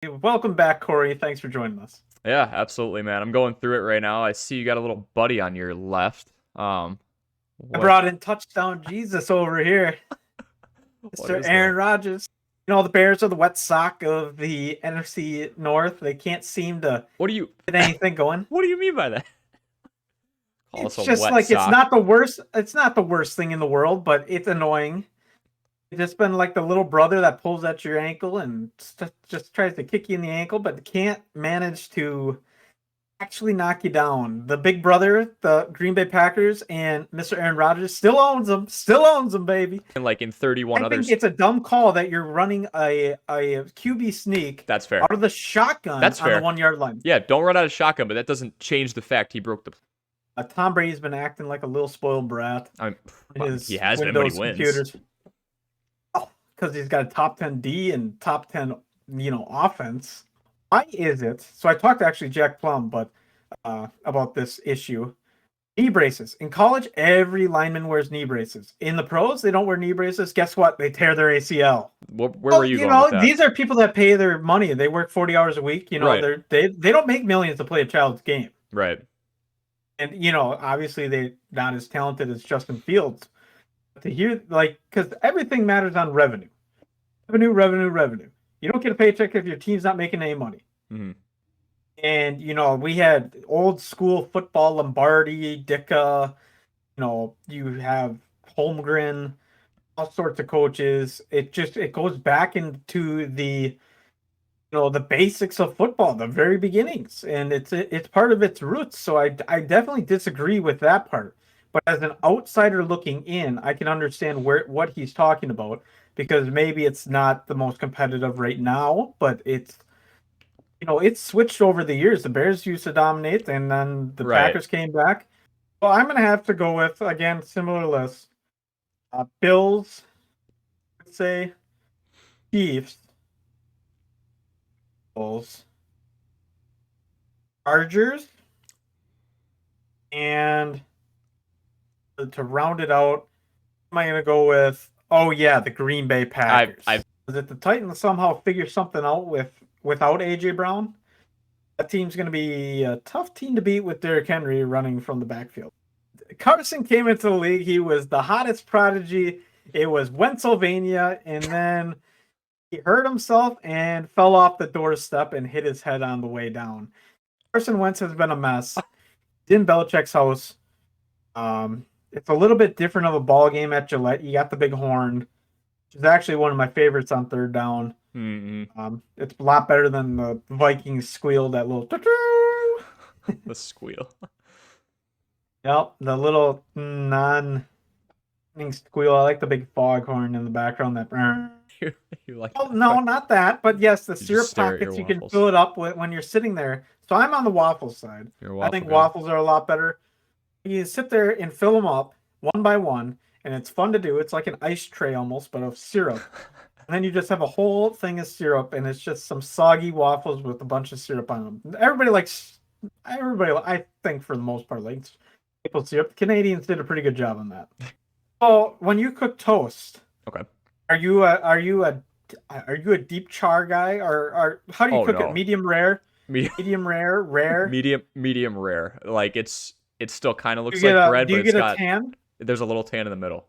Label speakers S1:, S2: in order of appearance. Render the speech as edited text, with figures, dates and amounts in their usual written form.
S1: Welcome back, Corey. Thanks for joining us.
S2: Yeah, absolutely, man. I'm going through it right now. I see you got a little buddy on your left.
S1: I
S2: What
S1: brought in touchdown Jesus over here,
S2: what
S1: Mr.
S2: is
S1: Aaron
S2: that?
S1: Rodgers. The Bears are the wet sock of the NFC North. They can't seem to
S2: What do you
S1: get anything going.
S2: what do you mean by that? Call us
S1: It's
S2: a
S1: just
S2: wet
S1: like it's
S2: sock.
S1: not the worst. It's not the worst thing in the world, but it's annoying. It's just been like the little brother that pulls at your ankle and just tries to kick you in the ankle, but can't manage to actually knock you down. The big brother, the Green Bay Packers, and Mr. Aaron Rodgers still owns them. Still owns them, baby.
S2: And like in 31
S1: I think
S2: others.
S1: it's a dumb call that you're running a QB sneak
S2: That's fair.
S1: out of the shotgun
S2: That's
S1: on the
S2: fair.
S1: 1 yard line.
S2: Yeah, don't run out of shotgun, but that doesn't change the fact he broke the
S1: Tom Brady's been acting like a little spoiled brat
S2: I
S1: in
S2: mean, he
S1: his
S2: has been when he
S1: Windows
S2: wins.
S1: computers. Oh, because he's got a top 10 D and top 10, offense. Why is it? So I talked to actually Jack Plum, but about this issue. Knee braces. In college, every lineman wears knee braces. In the pros, they don't wear knee braces. Guess what? They tear their ACL.
S2: Where were
S1: Well,
S2: you going with that?
S1: these are people that pay their money. They work 40 hours a week.
S2: Right.
S1: They don't make millions to play a child's game.
S2: Right.
S1: And obviously they're not as talented as Justin Fields. But to hear because everything matters on revenue. Revenue. You don't get a paycheck if your team's not making any money.
S2: Mm-hmm.
S1: And we had old school football, Lombardi, Dicka. You have Holmgren, all sorts of coaches. It goes back into the basics of football, the very beginnings, and it's part of its roots. So I definitely disagree with that part. But as an outsider looking in, I can understand what he's talking about because maybe it's not the most competitive right now, but it's switched over the years. The Bears used to dominate, and then the
S2: Right.
S1: Packers came back. Well, I'm gonna have to go with again similar list. Bills, let's say Chiefs, Bulls, Chargers, and to round it out, am I gonna go with? Oh yeah, the Green Bay Packers.
S2: I
S1: Is it the Titans somehow figure something out without AJ Brown? That team's going to be a tough team to beat with Derrick Henry running from the backfield. Carson came into the league. He was the hottest prodigy. It was Pennsylvania, and then he hurt himself and fell off the doorstep and hit his head on the way down. Carson Wentz has been a mess. He's in Belichick's house. It's a little bit different of a ball game at Gillette. You got the big horn, which is actually one of my favorites on third down. It's a lot better than the Vikings squeal, that little
S2: the squeal.
S1: Yep, the little non squeal. I like the big foghorn in the background. That
S2: you like
S1: oh
S2: that?
S1: no, not that, but yes, the
S2: You
S1: syrup
S2: just stare at your
S1: pockets. You can
S2: waffles.
S1: fill it up when you're sitting there. So I'm on the waffle side.
S2: You're a
S1: I
S2: waffle
S1: think
S2: guy.
S1: waffles are a lot better. You sit there and fill them up one by one, and it's fun to do. It's like an ice tray almost, but of syrup. And then you just have a whole thing of syrup, and it's just some soggy waffles with a bunch of syrup on them. Everybody, I think for the most part, likes maple syrup. The Canadians did a pretty good job on that. So when you cook toast,
S2: Okay.
S1: are you a deep char guy, or how do you cook
S2: no.
S1: it? Medium rare,
S2: Medium,
S1: medium rare.
S2: medium rare. Like it's still kind of
S1: Do
S2: looks
S1: you get
S2: like
S1: a
S2: bread,
S1: do
S2: but
S1: you
S2: it's
S1: get a
S2: got
S1: tan?
S2: there's a little tan in the middle.